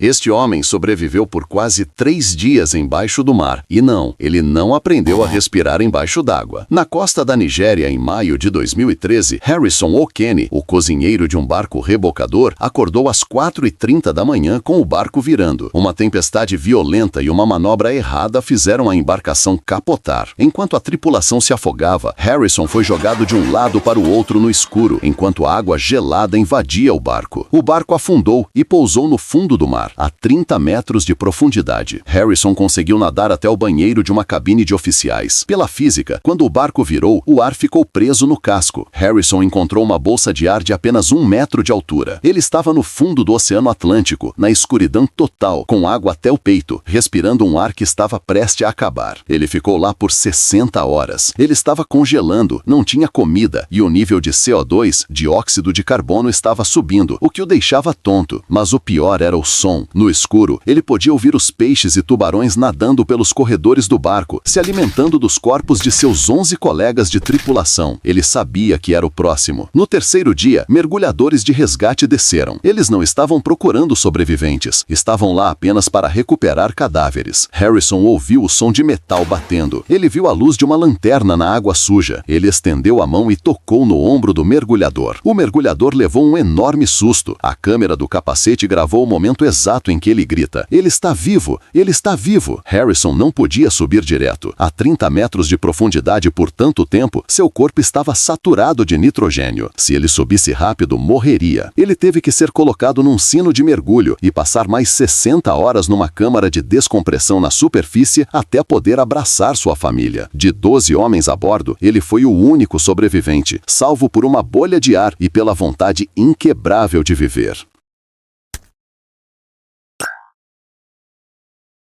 Este homem sobreviveu por quase 3 dias embaixo do mar. E não, ele não aprendeu a respirar embaixo d'água. Na costa da Nigéria, em maio de 2013, Harrison Okene, o cozinheiro de um barco rebocador, acordou às 4h30 da manhã com o barco virando. Uma tempestade violenta e uma manobra errada fizeram a embarcação capotar. Enquanto a tripulação se afogava, Harrison foi jogado de um lado para o outro no escuro, enquanto a água gelada invadia o barco. O barco afundou e pousou no fundo do mar, a 30 metros de profundidade. Harrison conseguiu nadar até o banheiro de uma cabine de oficiais. Pela física, quando o barco virou, o ar ficou preso no casco. Harrison encontrou uma bolsa de ar de apenas 1 metro de altura. Ele estava no fundo do Oceano Atlântico, na escuridão total, com água até o peito, respirando um ar que estava prestes a acabar. Ele ficou lá por 60 horas. Ele estava congelando, não tinha comida e o nível de CO2, dióxido de carbono, estava subindo, o que o deixava tonto. Mas o pior era o som. No escuro, ele podia ouvir os peixes e tubarões nadando pelos corredores do barco, se alimentando dos corpos de seus 11 colegas de tripulação. Ele sabia que era o próximo. No terceiro dia, mergulhadores de resgate desceram. Eles não estavam procurando sobreviventes. Estavam lá apenas para recuperar cadáveres. Harrison ouviu o som de metal batendo. Ele viu a luz de uma lanterna na água suja. Ele estendeu a mão e tocou no ombro do mergulhador. O mergulhador levou um enorme susto. A câmera do capacete gravou o momento exato em que ele grita: "Ele está vivo! Ele está vivo!" Harrison não podia subir direto. A 30 metros de profundidade por tanto tempo, seu corpo estava saturado de nitrogênio. Se ele subisse rápido, morreria. Ele teve que ser colocado num sino de mergulho e passar mais 60 horas numa câmara de descompressão na superfície até poder abraçar sua família. De 12 homens a bordo, ele foi o único sobrevivente, salvo por uma bolha de ar e pela vontade inquebrável de viver.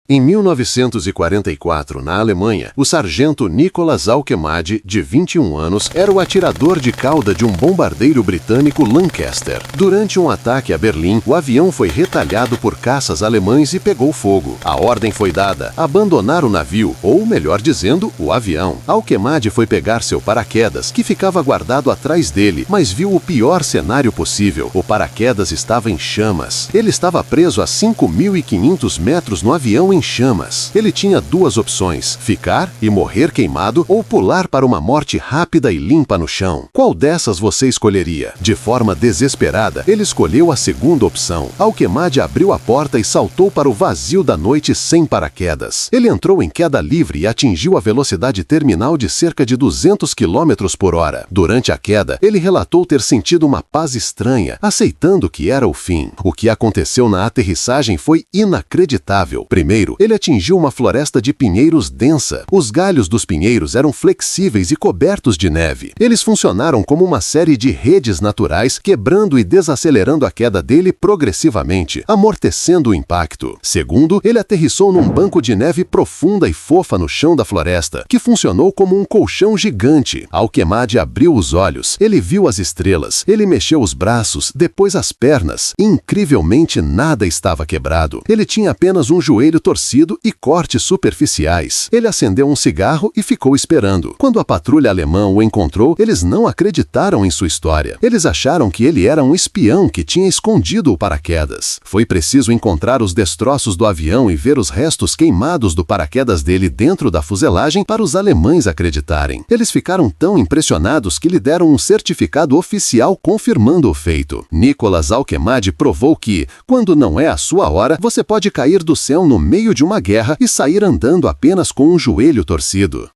Em 1944, na Alemanha, o sargento Nicholas Alkemade, de 21 anos, era o atirador de cauda de um bombardeiro britânico Lancaster. Durante um ataque a Berlim, o avião foi retalhado por caças alemães e pegou fogo. A ordem foi dada: abandonar o navio, ou melhor dizendo, o avião. Alkemade foi pegar seu paraquedas, que ficava guardado atrás dele, mas viu o pior cenário possível. O paraquedas estava em chamas. Ele estava preso a 5.500 metros no avião em chamas. Ele tinha 2 opções: ficar e morrer queimado ou pular para uma morte rápida e limpa no chão. Qual dessas você escolheria? De forma desesperada, ele escolheu a segunda opção. Alkemade abriu a porta e saltou para o vazio da noite sem paraquedas. Ele entrou em queda livre e atingiu a velocidade terminal de cerca de 200 km por hora. Durante a queda, ele relatou ter sentido uma paz estranha, aceitando que era o fim. O que aconteceu na aterrissagem foi inacreditável. Primeiro, ele atingiu uma floresta de pinheiros densa. Os galhos dos pinheiros eram flexíveis e cobertos de neve. Eles funcionaram como uma série de redes naturais, quebrando e desacelerando a queda dele progressivamente, amortecendo o impacto. Segundo, ele aterrissou num banco de neve profunda e fofa no chão da floresta, que funcionou como um colchão gigante. Alkemade abriu os olhos. Ele viu as estrelas. Ele mexeu os braços, depois as pernas. Incrivelmente, nada estava quebrado. Ele tinha apenas um joelho torcido e cortes superficiais. Ele acendeu um cigarro e ficou esperando. Quando a patrulha alemã o encontrou, eles não acreditaram em sua história. Eles acharam que ele era um espião que tinha escondido o paraquedas. Foi preciso encontrar os destroços do avião e ver os restos queimados do paraquedas dele dentro da fuselagem para os alemães acreditarem. Eles ficaram tão impressionados que lhe deram um certificado oficial confirmando o feito. Nicholas Alkemade provou que, quando não é a sua hora, você pode cair do céu no meio de uma guerra e sair andando apenas com um joelho torcido.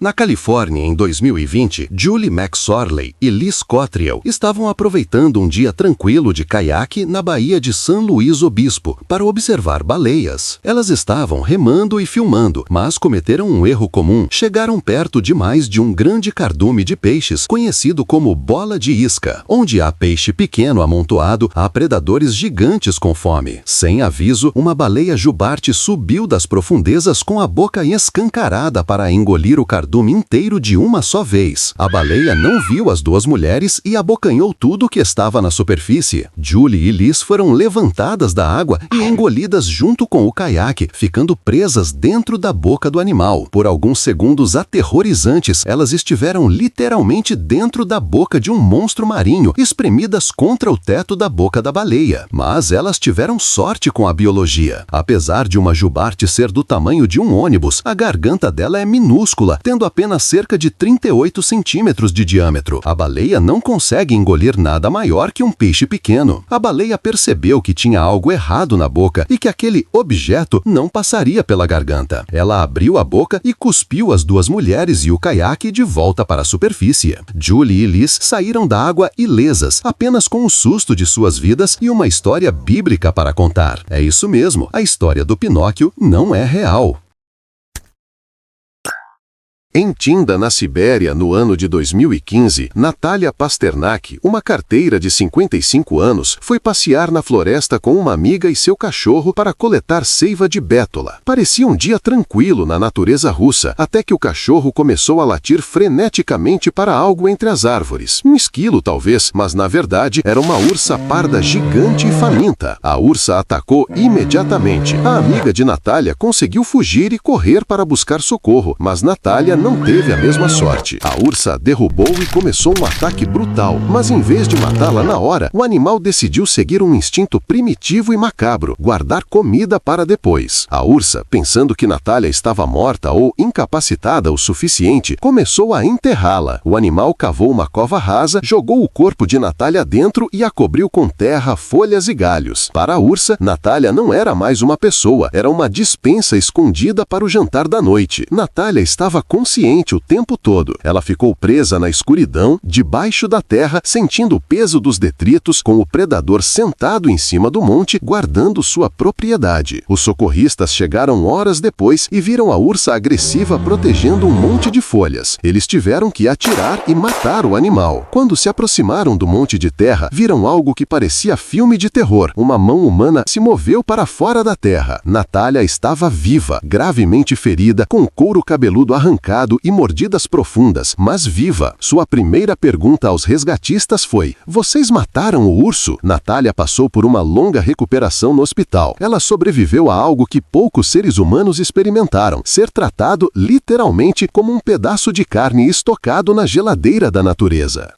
Na Califórnia, em 2020, Julie McSorley e Liz Cottrell estavam aproveitando um dia tranquilo de caiaque na Baía de San Luís Obispo para observar baleias. Elas estavam remando e filmando, mas cometeram um erro comum. Chegaram perto demais de um grande cardume de peixes conhecido como bola de isca. Onde há peixe pequeno amontoado, há predadores gigantes com fome. Sem aviso, uma baleia jubarte subiu das profundezas com a boca escancarada para engolir o cardume cardume inteiro de uma só vez. A baleia não viu as duas mulheres e abocanhou tudo que estava na superfície. Julie e Liz foram levantadas da água e engolidas junto com o caiaque, ficando presas dentro da boca do animal. Por alguns segundos aterrorizantes, elas estiveram literalmente dentro da boca de um monstro marinho, espremidas contra o teto da boca da baleia. Mas elas tiveram sorte com a biologia. Apesar de uma jubarte ser do tamanho de um ônibus, a garganta dela é minúscula, tendo apenas cerca de 38 centímetros de diâmetro. A baleia não consegue engolir nada maior que um peixe pequeno. A baleia percebeu que tinha algo errado na boca e que aquele objeto não passaria pela garganta. Ela abriu a boca e cuspiu as duas mulheres e o caiaque de volta para a superfície. Julie e Liz saíram da água ilesas, apenas com o susto de suas vidas e uma história bíblica para contar. É isso mesmo, a história do Pinóquio não é real. Em Tinda, na Sibéria, no ano de 2015, Natália Pasternak, uma carteira de 55 anos, foi passear na floresta com uma amiga e seu cachorro para coletar seiva de bétula. Parecia um dia tranquilo na natureza russa, até que o cachorro começou a latir freneticamente para algo entre as árvores. Um esquilo, talvez, mas na verdade era uma ursa parda gigante e faminta. A ursa atacou imediatamente. A amiga de Natália conseguiu fugir e correr para buscar socorro, mas Natália não teve a mesma sorte. A ursa a derrubou e começou um ataque brutal, mas em vez de matá-la na hora, o animal decidiu seguir um instinto primitivo e macabro, guardar comida para depois. A ursa, pensando que Natália estava morta ou incapacitada o suficiente, começou a enterrá-la. O animal cavou uma cova rasa, jogou o corpo de Natália dentro e a cobriu com terra, folhas e galhos. Para a ursa, Natália não era mais uma pessoa, era uma despensa escondida para o jantar da noite. Natália estava consciente o tempo todo. Ela ficou presa na escuridão, debaixo da terra, sentindo o peso dos detritos, com o predador sentado em cima do monte, guardando sua propriedade. Os socorristas chegaram horas depois e viram a ursa agressiva protegendo um monte de folhas. Eles tiveram que atirar e matar o animal. Quando se aproximaram do monte de terra, viram algo que parecia filme de terror. Uma mão humana se moveu para fora da terra. Natália estava viva, gravemente ferida, com o couro cabeludo arrancado e mordidas profundas, mas viva. Sua primeira pergunta aos resgatistas foi: "Vocês mataram o urso?" Natália passou por uma longa recuperação no hospital. Ela sobreviveu a algo que poucos seres humanos experimentaram: ser tratado literalmente como um pedaço de carne estocado na geladeira da natureza.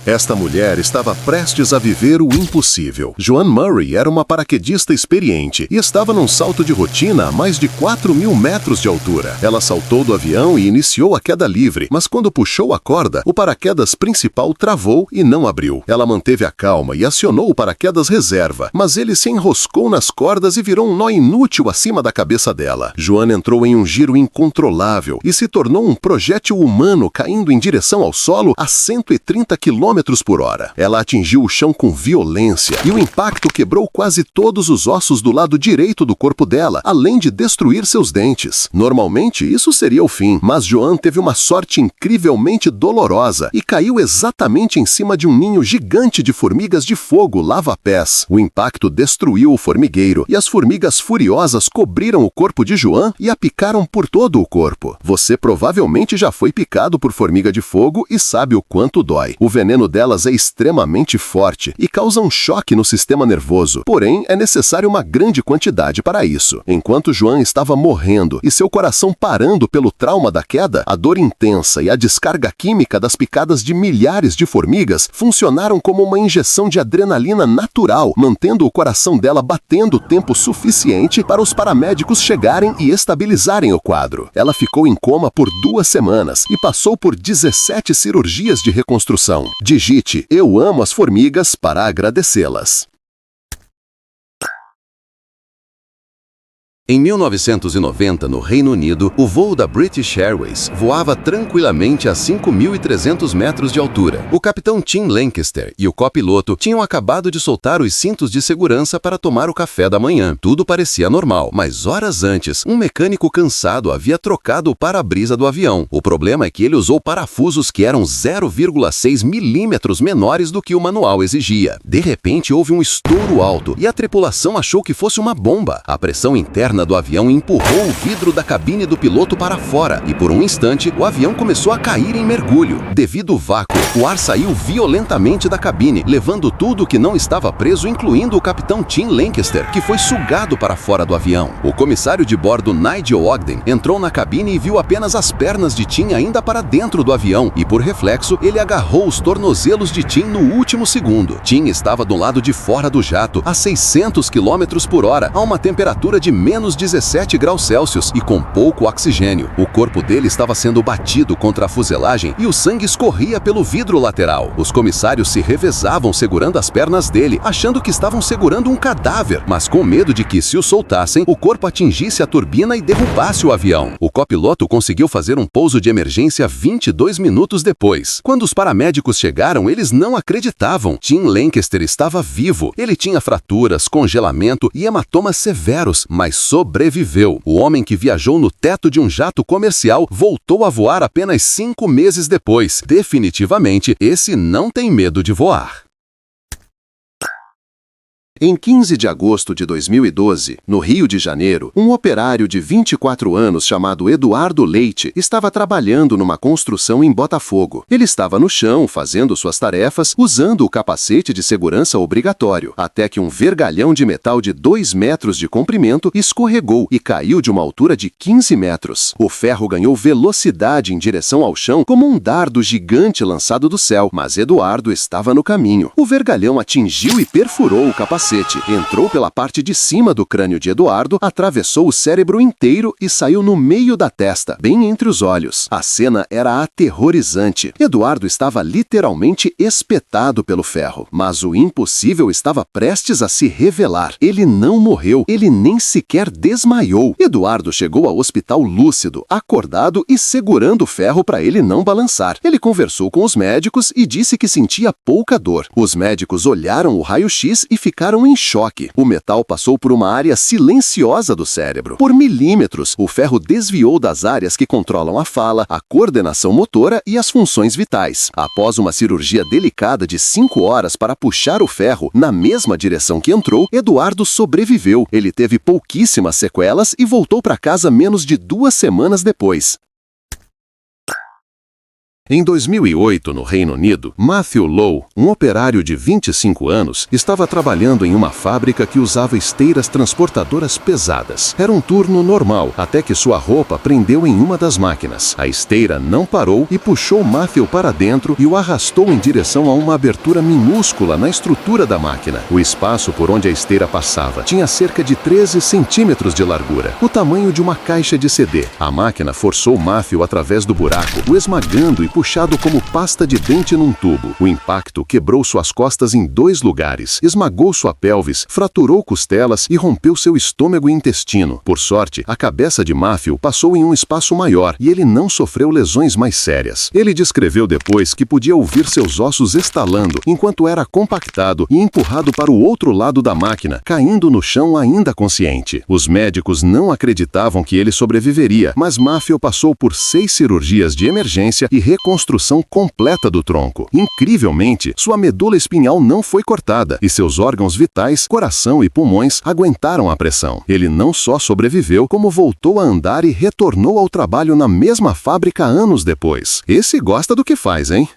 Esta mulher estava prestes a viver o impossível. Joan Murray era uma paraquedista experiente e estava num salto de rotina a mais de 4.000 metros de altura. Ela saltou do avião e iniciou a queda livre, mas quando puxou a corda, o paraquedas principal travou e não abriu. Ela manteve a calma e acionou o paraquedas reserva, mas ele se enroscou nas cordas e virou um nó inútil acima da cabeça dela. Joan entrou em um giro incontrolável e se tornou um projétil humano caindo em direção ao solo a 130 km por hora. Ela atingiu o chão com violência e o impacto quebrou quase todos os ossos do lado direito do corpo dela, além de destruir seus dentes. Normalmente, isso seria o fim, mas Joan teve uma sorte incrivelmente dolorosa e caiu exatamente em cima de um ninho gigante de formigas de fogo lava-pés. O impacto destruiu o formigueiro e as formigas furiosas cobriram o corpo de Joan e a picaram por todo o corpo. Você provavelmente já foi picado por formiga de fogo e sabe o quanto dói. O veneno delas é extremamente forte e causa um choque no sistema nervoso, porém é necessário uma grande quantidade para isso. Enquanto Joan estava morrendo e seu coração parando pelo trauma da queda, a dor intensa e a descarga química das picadas de milhares de formigas funcionaram como uma injeção de adrenalina natural, mantendo o coração dela batendo tempo suficiente para os paramédicos chegarem e estabilizarem o quadro. Ela ficou em coma por 2 semanas e passou por 17 cirurgias de reconstrução. Digite "Eu amo as formigas" para agradecê-las. Em 1990, no Reino Unido, o voo da British Airways voava tranquilamente a 5.300 metros de altura. O capitão Tim Lancaster e o copiloto tinham acabado de soltar os cintos de segurança para tomar o café da manhã. Tudo parecia normal, mas horas antes, um mecânico cansado havia trocado o para-brisa do avião. O problema é que ele usou parafusos que eram 0,6 milímetros menores do que o manual exigia. De repente, houve um estouro alto e a tripulação achou que fosse uma bomba. A pressão interna turbina do avião empurrou o vidro da cabine do piloto para fora e, por um instante, o avião começou a cair em mergulho. Devido ao vácuo, o ar saiu violentamente da cabine, levando tudo que não estava preso, incluindo o capitão Tim Lancaster, que foi sugado para fora do avião. O comissário de bordo, Nigel Ogden, entrou na cabine e viu apenas as pernas de Tim ainda para dentro do avião e, por reflexo, ele agarrou os tornozelos de Tim no último segundo. Tim estava do lado de fora do jato, a 600 km por hora, a uma temperatura de menos 17 graus Celsius e com pouco oxigênio. O corpo dele estava sendo batido contra a fuselagem e o sangue escorria pelo vidro lateral. Os comissários se revezavam segurando as pernas dele, achando que estavam segurando um cadáver, mas com medo de que, se o soltassem, o corpo atingisse a turbina e derrubasse o avião. O copiloto conseguiu fazer um pouso de emergência 22 minutos depois. Quando os paramédicos chegaram, eles não acreditavam. Tim Lancaster estava vivo. Ele tinha fraturas, congelamento e hematomas severos, mas sobreviveu. O homem que viajou no teto de um jato comercial voltou a voar apenas 5 meses depois. Definitivamente, esse não tem medo de voar. Em 15 de agosto de 2012, no Rio de Janeiro, um operário de 24 anos chamado Eduardo Leite estava trabalhando numa construção em Botafogo. Ele estava no chão, fazendo suas tarefas, usando o capacete de segurança obrigatório, até que um vergalhão de metal de 2 metros de comprimento escorregou e caiu de uma altura de 15 metros. O ferro ganhou velocidade em direção ao chão como um dardo gigante lançado do céu, mas Eduardo estava no caminho. O vergalhão atingiu e perfurou o capacete. Entrou pela parte de cima do crânio de Eduardo, atravessou o cérebro inteiro e saiu no meio da testa, bem entre os olhos. A cena era aterrorizante. Eduardo estava literalmente espetado pelo ferro, mas o impossível estava prestes a se revelar. Ele não morreu, ele nem sequer desmaiou. Eduardo chegou ao hospital lúcido, acordado e segurando o ferro para ele não balançar. Ele conversou com os médicos e disse que sentia pouca dor. Os médicos olharam o raio-x e ficaram em choque. O metal passou por uma área silenciosa do cérebro. Por milímetros, o ferro desviou das áreas que controlam a fala, a coordenação motora e as funções vitais. Após uma cirurgia delicada de 5 horas para puxar o ferro na mesma direção que entrou, Eduardo sobreviveu. Ele teve pouquíssimas sequelas e voltou para casa menos de 2 semanas depois. Em 2008, no Reino Unido, Matthew Lowe, um operário de 25 anos, estava trabalhando em uma fábrica que usava esteiras transportadoras pesadas. Era um turno normal, até que sua roupa prendeu em uma das máquinas. A esteira não parou e puxou Matthew para dentro e o arrastou em direção a uma abertura minúscula na estrutura da máquina. O espaço por onde a esteira passava tinha cerca de 13 centímetros de largura, o tamanho de uma caixa de CD. A máquina forçou Matthew através do buraco, o esmagando e puxado como pasta de dente num tubo. O impacto quebrou suas costas em 2 lugares, esmagou sua pelvis, fraturou costelas e rompeu seu estômago e intestino. Por sorte, a cabeça de Matthew passou em um espaço maior e ele não sofreu lesões mais sérias. Ele descreveu depois que podia ouvir seus ossos estalando enquanto era compactado e empurrado para o outro lado da máquina, caindo no chão ainda consciente. Os médicos não acreditavam que ele sobreviveria, mas Matthew passou por 6 cirurgias de emergência e reconstrução completa do tronco. Incrivelmente, sua medula espinhal não foi cortada e seus órgãos vitais, coração e pulmões, aguentaram a pressão. Ele não só sobreviveu, como voltou a andar e retornou ao trabalho na mesma fábrica anos depois. Esse gosta do que faz, hein?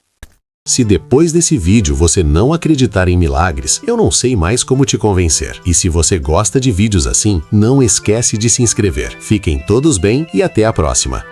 Se depois desse vídeo você não acreditar em milagres, eu não sei mais como te convencer. E se você gosta de vídeos assim, não esquece de se inscrever. Fiquem todos bem e até a próxima.